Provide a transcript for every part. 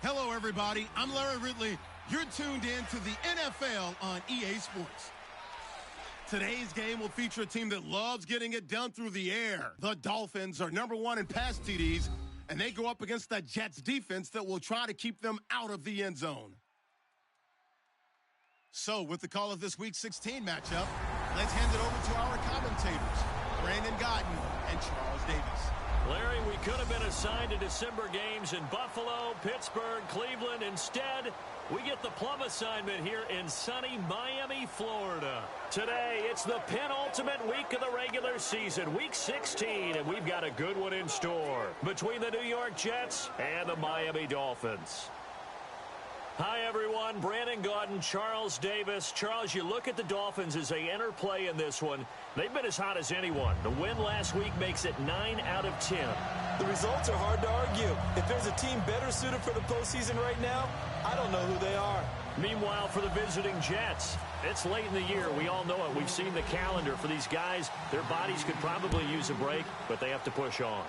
Hello, everybody. I'm Larry Ridley. You're tuned in to the NFL on EA Sports. Today's game will feature a team that loves getting it done through the air. The Dolphins are #1 in pass TDs, and they go up against the Jets defense that will try to keep them out of the end zone. So, with the call of this Week 16 matchup, let's hand it over to our commentators, Brandon Gaudin and Charles Davis. Larry, we could have been assigned to December games in Buffalo, Pittsburgh, Cleveland. Instead, we get the plum assignment here in sunny Miami, Florida. Today, it's the penultimate week of the regular season, Week 16, and we've got a good one in store between the New York Jets and the Miami Dolphins. Hi, everyone. Brandon Gaudin, Charles Davis. Charles, you look at the Dolphins as they enter play in this one. They've been as hot as anyone. The win last week makes it 9 out of 10. The results are hard to argue. If there's a team better suited for the postseason right now, I don't know who they are. Meanwhile, for the visiting Jets, it's late in the year. We all know it. We've seen the calendar for these guys. Their bodies could probably use a break, but they have to push on.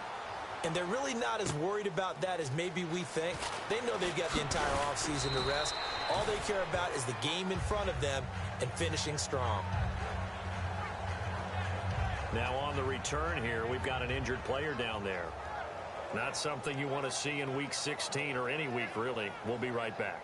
And they're really not as worried about that as maybe we think. They know they've got the entire offseason to rest. All they care about is the game in front of them and finishing strong. Now on the return here, we've got an injured player down there. Not something you want to see in Week 16 or any week, really. We'll be right back.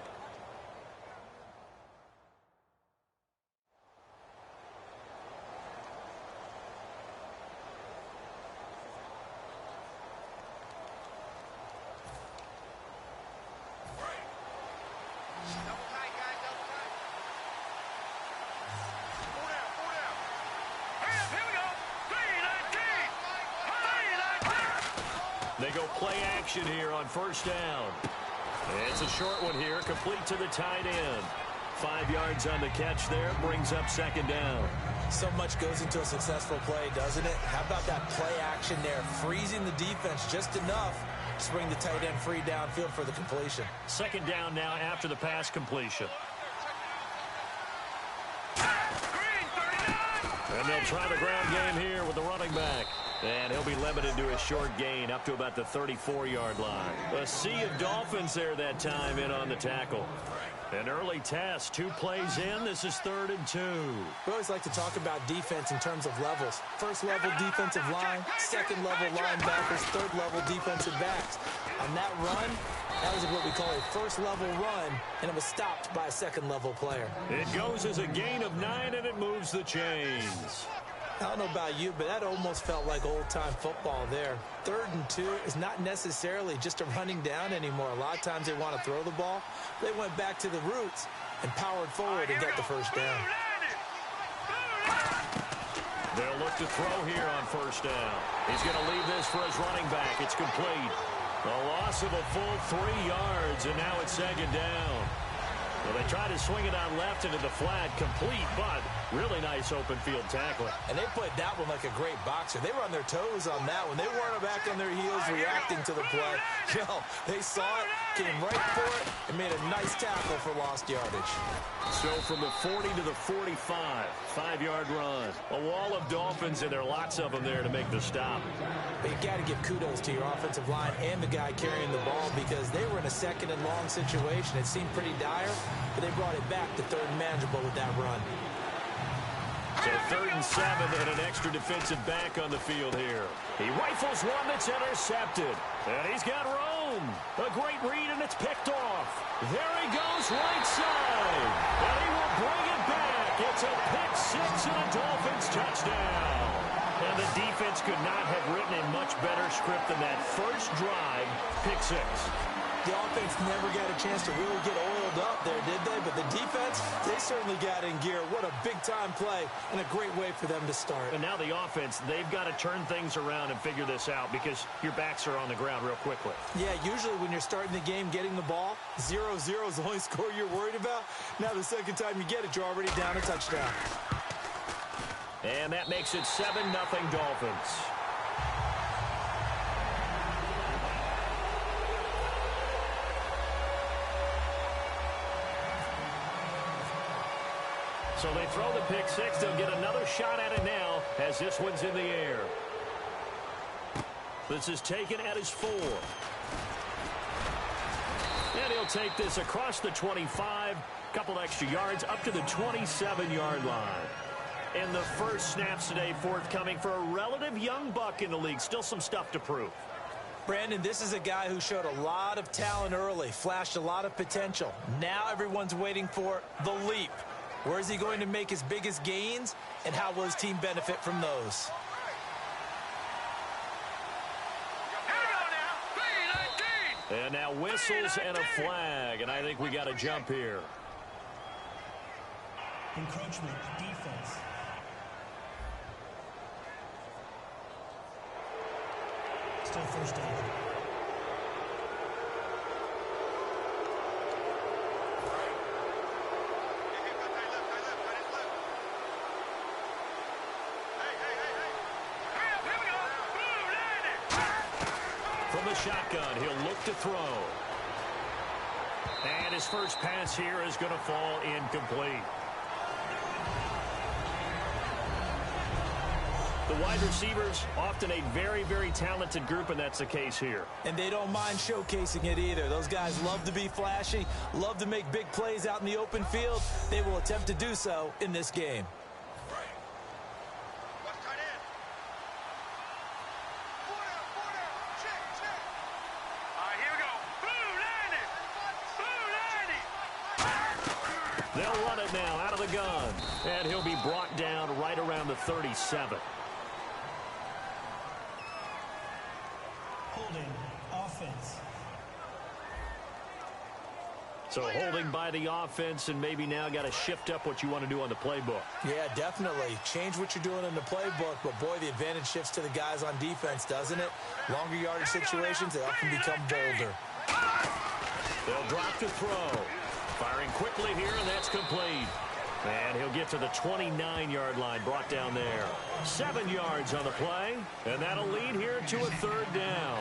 They go play action here on first down. It's a short one here, complete to the tight end. 5 yards on the catch there, brings up second down. So much goes into a successful play, doesn't it? How about that play action there, freezing the defense just enough to bring the tight end free downfield for the completion. Second down now after the pass completion. And they'll try the ground game here with the running back. And he'll be limited to a short gain up to about the 34-yard line. A sea of Dolphins there that time in on the tackle. An early test, 2 plays in. This is 3rd and 2. We always like to talk about defense in terms of levels. First level defensive line, second level linebackers, third level defensive backs. On that run, That was what we call a first-level run, and it was stopped by a second-level player. It goes as a gain of 9, and it moves the chains. I don't know about you, but that almost felt like old-time football there. 3rd and 2 is not necessarily just a running down anymore. A lot of times they want to throw the ball. They went back to the roots and powered forward and got the first down. They'll look to throw here on first down. He's going to leave this for his running back. It's complete. A loss of a full 3 yards, and now it's 2nd down. Well, they try to swing it on left into the flat, complete, but really nice open field tackling. And they played that one like a great boxer. They were on their toes on that one. They weren't back on their heels reacting to the play. No, they saw it, came right for it, and made a nice tackle for lost yardage. So from the 40 to the 45, 5-yard run. A wall of Dolphins, and there are lots of them there to make the stop. But you got to give kudos to your offensive line and the guy carrying the ball because they were in a 2nd and long situation. It seemed pretty dire, but they brought it back to 3rd and manageable with that run. So 3rd and 7 and an extra defensive back on the field here. He rifles one that's intercepted. And he's got room. A great read, and it's picked off. There he goes right side. And he will bring it back. It's a pick 6 and a Dolphins touchdown. And the defense could not have written a much better script than that first drive, pick 6. The offense never got a chance to really get oiled up there, did they? But the defense, they certainly got in gear. What a big-time play and a great way for them to start. And now the offense, they've got to turn things around and figure this out because your backs are on the ground real quickly. Yeah, usually when you're starting the game getting the ball, 0-0 is the only score you're worried about. Now the second time you get it, you're already down a touchdown. And that makes it 7-0 Dolphins. So they throw the pick 6. They'll get another shot at it now as this one's in the air. This is taken at his 4. And he'll take this across the 25. Couple extra yards up to the 27-yard line. And the first snaps today forthcoming for a relative young buck in the league. Still some stuff to prove. Brandon, this is a guy who showed a lot of talent early, flashed a lot of potential. Now everyone's waiting for the leap. Where is he going to make his biggest gains, and how will his team benefit from those? And now whistles and a flag, and I think we got a jump here. Encroachment, defense. Still first down. From the shotgun, he'll look to throw. And his first pass here is going to fall incomplete. The wide receivers, often a very, very talented group, and that's the case here. And they don't mind showcasing it either. Those guys love to be flashy, love to make big plays out in the open field. They will attempt to do so in this game. They'll run it now out of the gun. And he'll be brought down right around the 37. Holding, offense. So holding by the offense, and maybe now got to shift up what you want to do on the playbook. Yeah, definitely. Change what you're doing in the playbook, but boy, the advantage shifts to the guys on defense, doesn't it? Longer yardage situations, they often become bolder. They'll drop to throw. Firing quickly here, and that's complete. And he'll get to the 29-yard line, brought down there. 7 yards on the play, and that'll lead here to a 3rd down.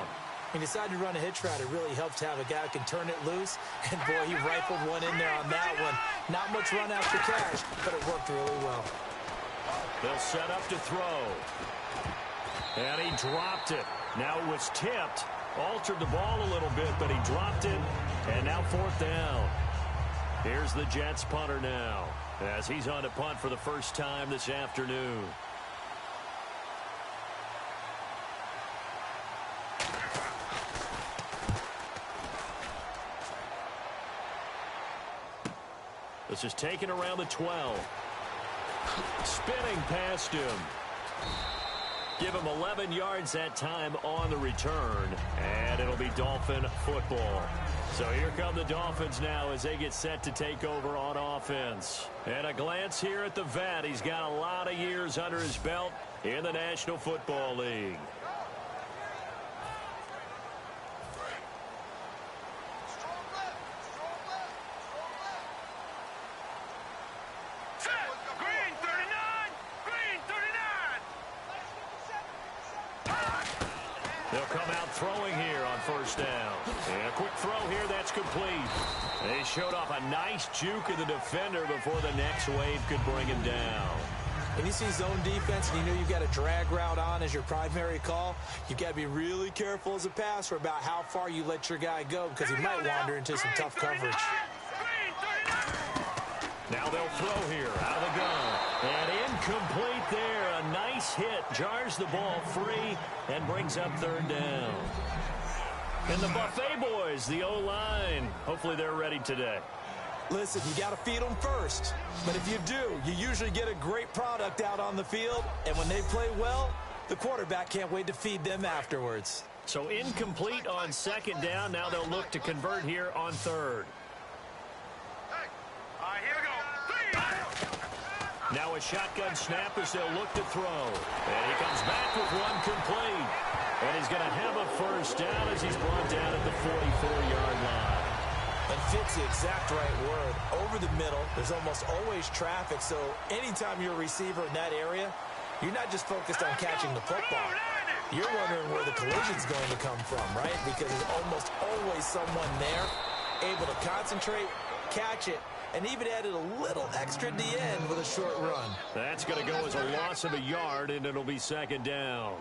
He decided to run a hitch route. It really helps to have a guy who can turn it loose. And, boy, he rifled one in there on that one. Not much run after catch, but it worked really well. They'll set up to throw. And he dropped it. Now it was tipped. Altered the ball a little bit, but he dropped it. And now 4th down. Here's the Jets punter now, as he's on to punt for the first time this afternoon. This is taken around the 12. Spinning past him. Give him 11 yards that time on the return, and it'll be Dolphin football. So here come the Dolphins now as they get set to take over on offense. And a glance here at the vet. He's got a lot of years under his belt in the National Football League. They'll come out throwing here on first down. And a quick throw here, that's complete. They showed off a nice juke of the defender before the next wave could bring him down. When you see zone defense and you know you've got a drag route on as your primary call, you've got to be really careful as a passer about how far you let your guy go because he might wander into some tough coverage. Now they'll throw here out of the gun. And incomplete there. A nice hit. Jars the ball free and brings up third down. And the Buffet boys, the O-line, hopefully they're ready today. Listen, you got to feed them first. But if you do, you usually get a great product out on the field. And when they play well, the quarterback can't wait to feed them afterwards. So incomplete on second down. Now they'll look to convert here on third. Now a shotgun snap as they'll look to throw. And he comes back with one complete. And he's going to have a first down as he's brought down at the 44-yard line. And fits the exact right word. Over the middle, there's almost always traffic. So anytime you're a receiver in that area, you're not just focused on catching the football. You're wondering where the collision's going to come from, right? Because there's almost always someone there able to concentrate, catch it, and even added a little extra at the end with a short run. That's going to go as a loss of a yard, and it'll be second down.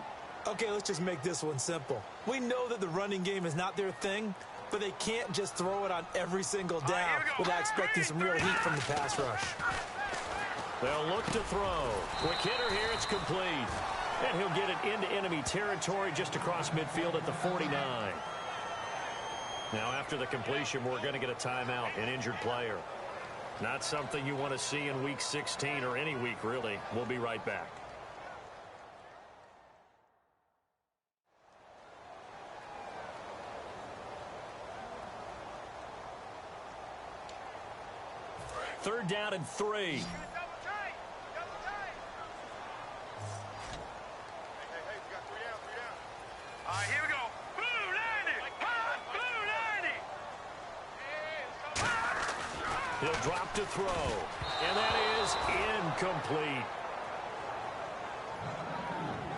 Okay, let's just make this one simple. We know that the running game is not their thing, but they can't just throw it on every single down without expecting some real heat from the pass rush. They'll look to throw. Quick hitter here, it's complete. And he'll get it into enemy territory just across midfield at the 49. Now after the completion, we're going to get a timeout, an injured player. Not something you want to see in Week 16 or any week, really. We'll be right back. Third down and 3. Here we go. He'll drop to throw. And that is incomplete.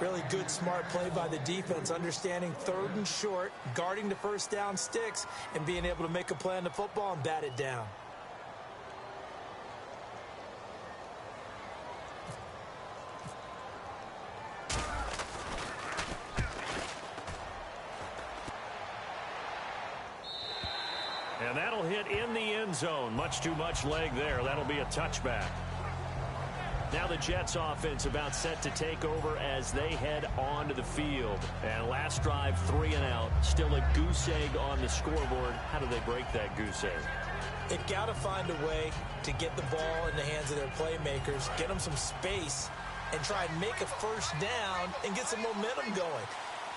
Really good, smart play by the defense, understanding third and short, guarding the first down sticks, and being able to make a play on the football and bat it down. And that'll hit in the end zone. Much too much leg there. That'll be a touchback. Now the Jets offense about set to take over as they head onto the field. And last drive, 3 and out. Still a goose egg on the scoreboard. How do they break that goose egg? They've got to find a way to get the ball in the hands of their playmakers, get them some space, and try and make a first down and get some momentum going.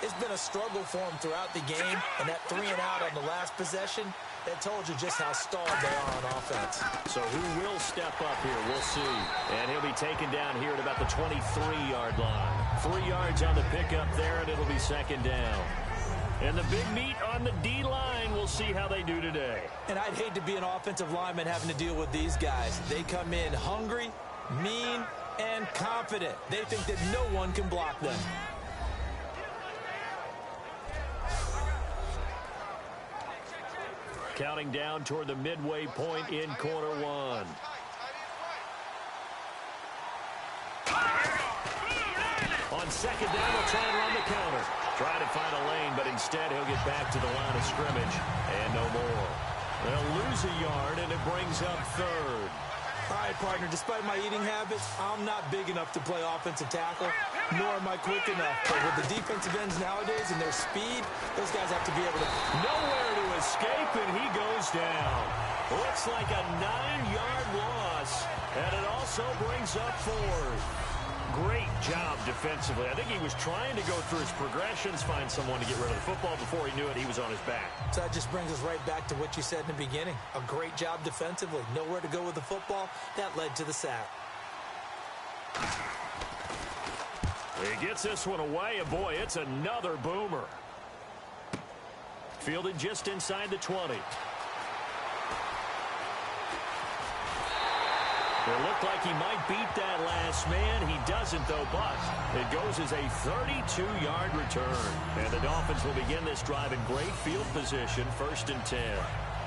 It's been a struggle for them throughout the game, and that 3 and out on the last possession, that told you just how stalled they are on offense. So who will step up here? We'll see. And he'll be taken down here at about the 23-yard line. 3 yards on the pickup there, and it'll be second down. And the big meat on the D-line, we'll see how they do today. And I'd hate to be an offensive lineman having to deal with these guys. They come in hungry, mean, and confident. They think that no one can block them. Counting down toward the midway point in quarter one. On second down, he'll try and run the counter. Try to find a lane, but instead he'll get back to the line of scrimmage. And no more. They'll lose a yard, and it brings up third. All right, partner, despite my eating habits, I'm not big enough to play offensive tackle, nor am I quick enough. But with the defensive ends nowadays and their speed, those guys have to be able to... Nowhere to escape, and he goes down. Looks like a 9-yard loss, and it also brings up 4. Great job defensively. I think he was trying to go through his progressions, find someone to get rid of the football. Before he knew it, he was on his back. So that just brings us right back to what you said in the beginning. A great job defensively. Nowhere to go with the football. That led to the sack. He gets this one away, and boy, it's another boomer. Fielded just inside the 20. It looked like he might beat that last man. He doesn't, though, but it goes as a 32-yard return. And the Dolphins will begin this drive in great field position, 1st and 10.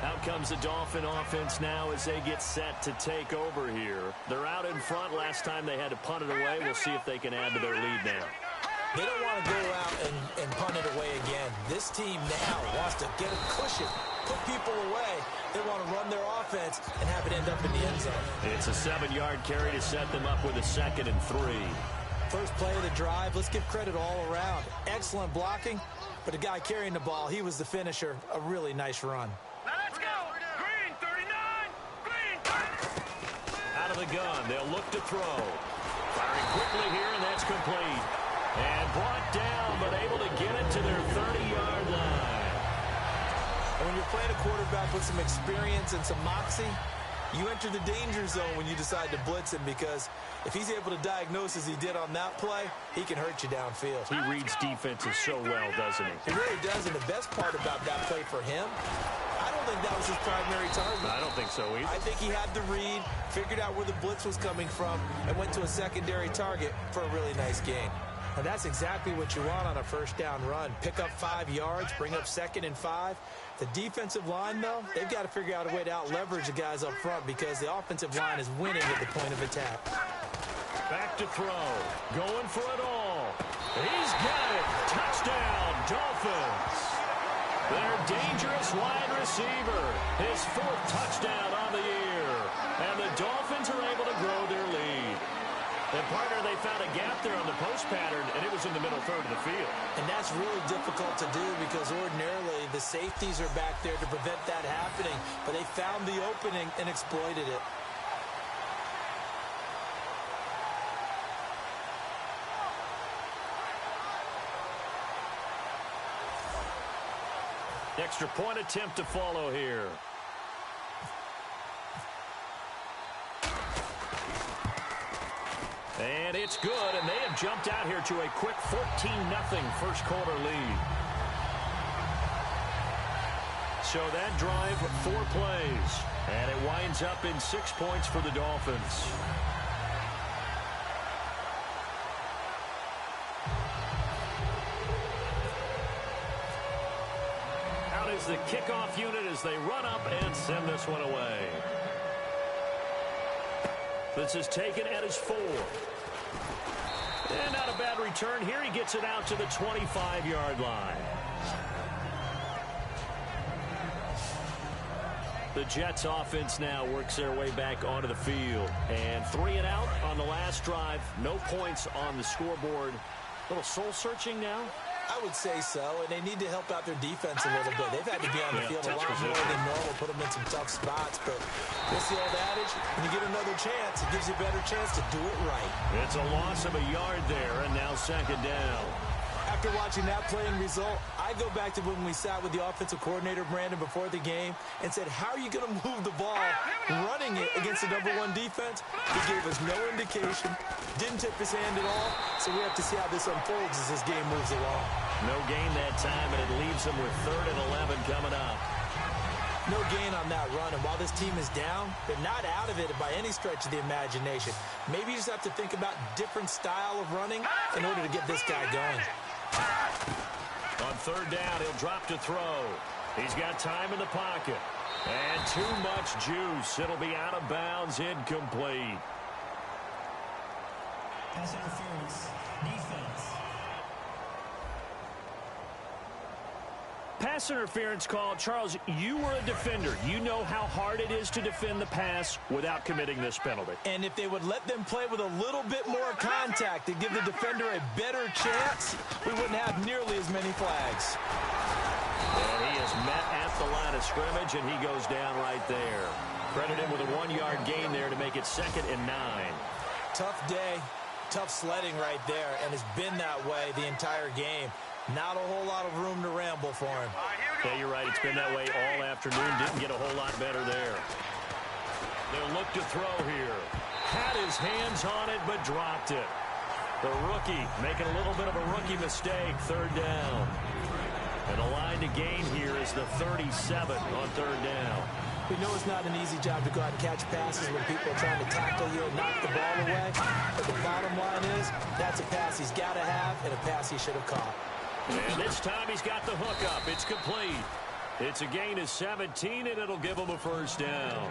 Out comes the Dolphin offense now as they get set to take over here. They're out in front. Last time they had to punt it away. We'll see if they can add to their lead now. They don't want to go out and punt it away again. This team now wants to get a cushion, put people away. They want to run their offense and have it end up in the end zone. It's a 7-yard carry to set them up with a 2nd and 3. First play of the drive, let's give credit all around. Excellent blocking, but the guy carrying the ball, he was the finisher. A really nice run. Now let's go. Green 39. Green 30. Out of the gun, they'll look to throw. Firing quickly here, and that's complete. And brought down, but able to get it to their 30-yard line. And when you're playing a quarterback with some experience and some moxie, you enter the danger zone when you decide to blitz him, because if he's able to diagnose as he did on that play, he can hurt you downfield. He reads defenses so well, doesn't he? He really does, and the best part about that play for him, I don't think that was his primary target. I don't think so either. I think he had the read, figured out where the blitz was coming from, and went to a secondary target for a really nice gain. And that's exactly what you want on a 1st down run. Pick up 5 yards, bring up 2nd and 5. The defensive line, though, they've got to figure out a way to out-leverage the guys up front, because the offensive line is winning at the point of attack. Back to throw. Going for it all. He's got it. Touchdown, Dolphins. Their dangerous wide receiver. His 4th touchdown on the year. And the Dolphins are able to grow their lead. And, partner, they found a gap there on the post pattern, and it was in the middle third of the field. And that's really difficult to do, because ordinarily the safeties are back there to prevent that happening. But they found the opening and exploited it. Extra point attempt to follow here. And it's good, and they have jumped out here to a quick 14-0 first quarter lead. So that drive, 4 plays, and it winds up in 6 points for the Dolphins. Out is the kickoff unit as they run up and send this one away. This is taken at his 4. And not a bad return here. He gets it out to the 25-yard line. The Jets offense now works their way back onto the field. And 3 and out on the last drive. No points on the scoreboard. A little soul-searching now. I would say so, and they need to help out their defense a little bit. They've had to be on the field a lot more than normal, put them in some tough spots. But what's the old adage? When you get another chance, it gives you a better chance to do it right. It's a loss of a yard there, and now 2nd down. After watching that playing result, I go back to when we sat with the offensive coordinator, Brandon, before the game and said, how are you going to move the ball running it against the #1 defense? He gave us no indication, didn't tip his hand at all, so we have to see how this unfolds as this game moves along. No gain that time, and it leaves them with 3rd and 11 coming up. No gain on that run, and while this team is down, they're not out of it by any stretch of the imagination. Maybe you just have to think about different style of running in order to get this guy going. On 3rd down, he'll drop to throw. He's got time in the pocket. And too much juice. It'll be out of bounds, incomplete. Pass interference. Defense. Pass interference call. Charles, you were a defender. You know how hard it is to defend the pass without committing this penalty. And if they would let them play with a little bit more contact and give the defender a better chance, we wouldn't have nearly as many flags. And he is met at the line of scrimmage, and he goes down right there. Credit him with a 1-yard gain there to make it 2nd and 9. Tough day, tough sledding right there, and it's been that way the entire game. Not a whole lot of room to ramble for him. Yeah, you're right. It's been that way all afternoon. Didn't get a whole lot better there. They'll look to throw here. Had his hands on it, but dropped it. The rookie making a little bit of a rookie mistake. 3rd down. And the line to gain here is the 37 on 3rd down. We know it's not an easy job to go out and catch passes when people are trying to tackle you and knock the ball away. But the bottom line is, that's a pass he's got to have and a pass he should have caught. And this time he's got the hook up. It's complete. It's a gain of 17, and it'll give him a 1st down.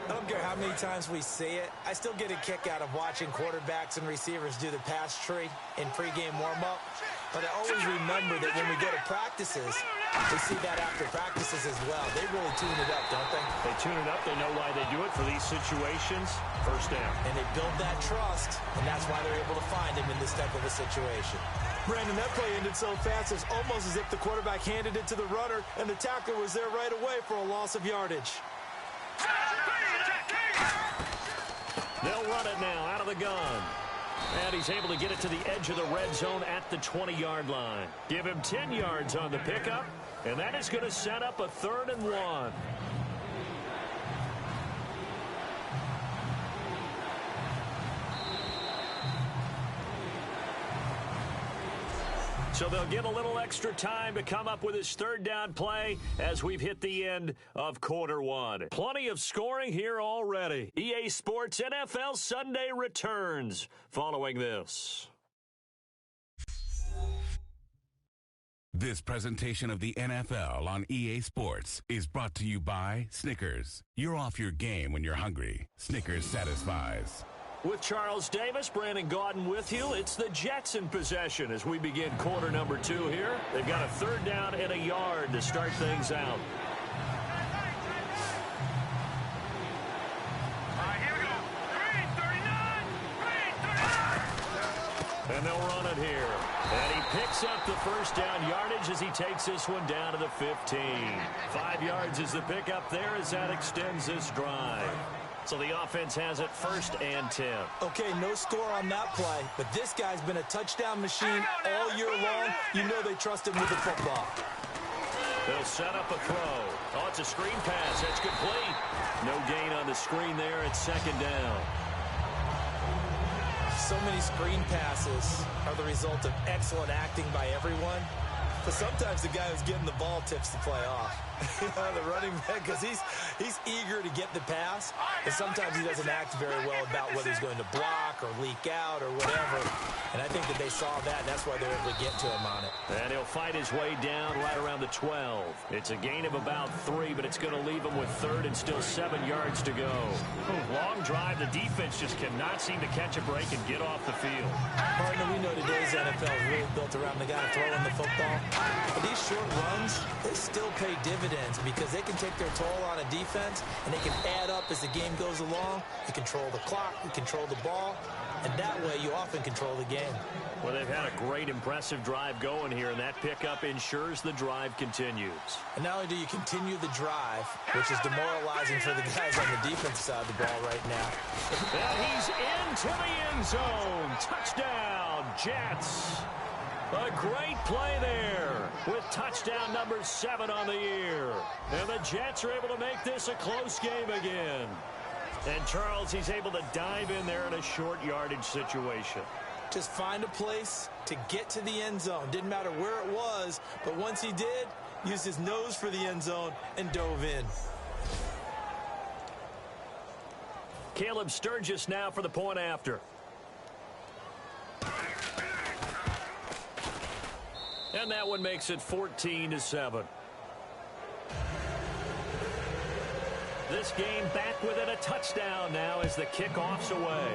I don't care how many times we see it. I still get a kick out of watching quarterbacks and receivers do the pass tree in pregame warm-up. But I always remember that when we go to practices, we see that after practices as well. They really tune it up, don't they? They tune it up. They know why they do it for these situations. 1st down. And they build that trust, and that's why they're able to find him in this type of a situation. Brandon, that play ended so fast, it's almost as if the quarterback handed it to the runner, and the tackler was there right away for a loss of yardage. They'll run it now out of the gun. And he's able to get it to the edge of the red zone at the 20-yard line. Give him 10 yards on the pickup, and that is going to set up a 3rd and 1. So they'll get a little extra time to come up with his 3rd down play as we've hit the end of quarter 1. Plenty of scoring here already. EA Sports NFL Sunday returns following this. This presentation of the NFL on EA Sports is brought to you by Snickers. You're off your game when you're hungry. Snickers satisfies. With Charles Davis, Brandon Gaudin with you. It's the Jets in possession as we begin quarter number 2 here. They've got a 3rd down and a yard to start things out. Here we go. Green 39. Green 39. And they'll run it here. And he picks up the 1st down yardage as he takes this one down to the 15. 5 yards is the pickup there as that extends this drive. So the offense has it 1st and 10. Okay, no score on that play, but this guy's been a touchdown machine all year long. You know they trust him with the football. They'll set up a throw. Oh, it's a screen pass. That's complete. No gain on the screen there. It's 2nd down. So many screen passes are the result of excellent acting by everyone. But sometimes the guy who's getting the ball tips the play off. The running back, because he's eager to get the pass, and sometimes he doesn't act very well about whether he's going to block or leak out or whatever. And I think that they saw that. That's why they're able to get to him on it. And he'll fight his way down right around the 12. It's a gain of about 3, but it's going to leave him with 3rd and still 7 yards to go. Long drive. The defense just cannot seem to catch a break and get off the field. Partner, we know today's NFL is really built around the guy throwing the football. But these short runs, they still pay dividends because they can take their toll on a defense, and they can add up as the game goes along. You control the clock, you control the ball, and that way you often control the game. Well, they've had a great, impressive drive going here, and that pickup ensures the drive continues. And not only do you continue the drive, which is demoralizing for the guys on the defensive side of the ball right now. And he's into the end zone. Touchdown, Jets. A great play there with touchdown number 7 on the year. And the Jets are able to make this a close game again. And Charles, he's able to dive in there in a short yardage situation. Just find a place to get to the end zone. Didn't matter where it was, but once he did, used his nose for the end zone and dove in. Caleb Sturgis now for the point after. And that one makes it 14-7. This game back within a touchdown now as the kickoff's away.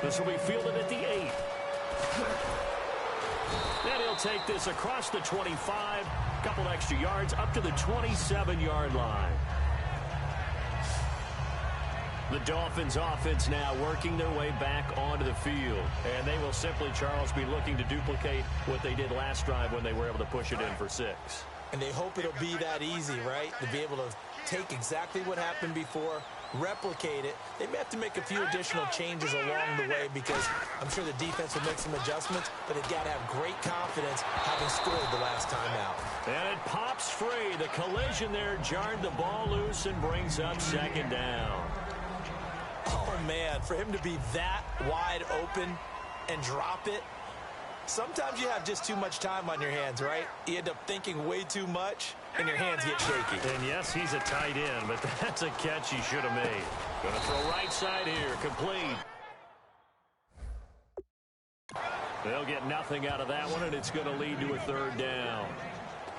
This will be fielded at the 8. And he'll take this across the 25, couple extra yards up to the 27-yard line. The Dolphins offense now working their way back onto the field. And they will simply, Charles, be looking to duplicate what they did last drive when they were able to push it in for 6. And they hope it'll be that easy, right? To be able to take exactly what happened before, replicate it. They may have to make a few additional changes along the way because I'm sure the defense will make some adjustments, but they've got to have great confidence having scored the last time out. And it pops free. The collision there jarred the ball loose and brings up 2nd down. Oh, man, for him to be that wide open and drop it, sometimes you have just too much time on your hands, right? You end up thinking way too much, and your hands get shaky. And, yes, he's a tight end, but that's a catch he should have made. Going to throw right side here, complete. They'll get nothing out of that one, and it's going to lead to a 3rd down.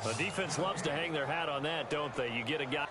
The defense loves to hang their hat on that, don't they? You get a guy.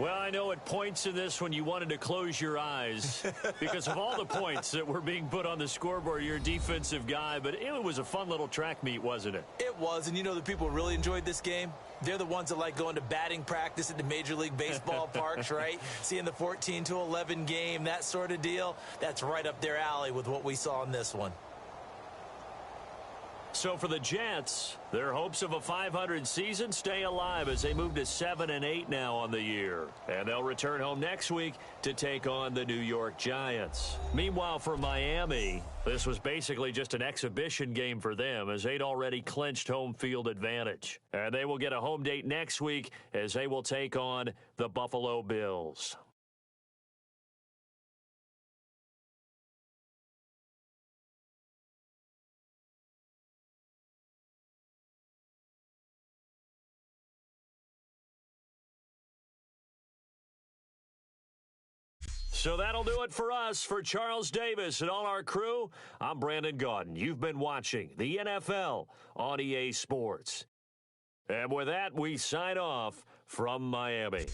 Well, I know at points in this when you wanted to close your eyes because of all the points that were being put on the scoreboard. You're a defensive guy, but it was a fun little track meet, wasn't it? It was, and you know the people who really enjoyed this game? They're the ones that like going to batting practice at the Major League Baseball parks, right? Seeing the 14-11 game, that sort of deal. That's right up their alley with what we saw in this one. So for the Jets, their hopes of a 500 season stay alive as they move to 7-8 now on the year. And they'll return home next week to take on the New York Giants. Meanwhile, for Miami, this was basically just an exhibition game for them as they'd already clinched home field advantage. And they will get a home date next week as they will take on the Buffalo Bills. So that'll do it for us. For Charles Davis and all our crew, I'm Brandon Gaudin. You've been watching the NFL on EA Sports. And with that, we sign off from Miami.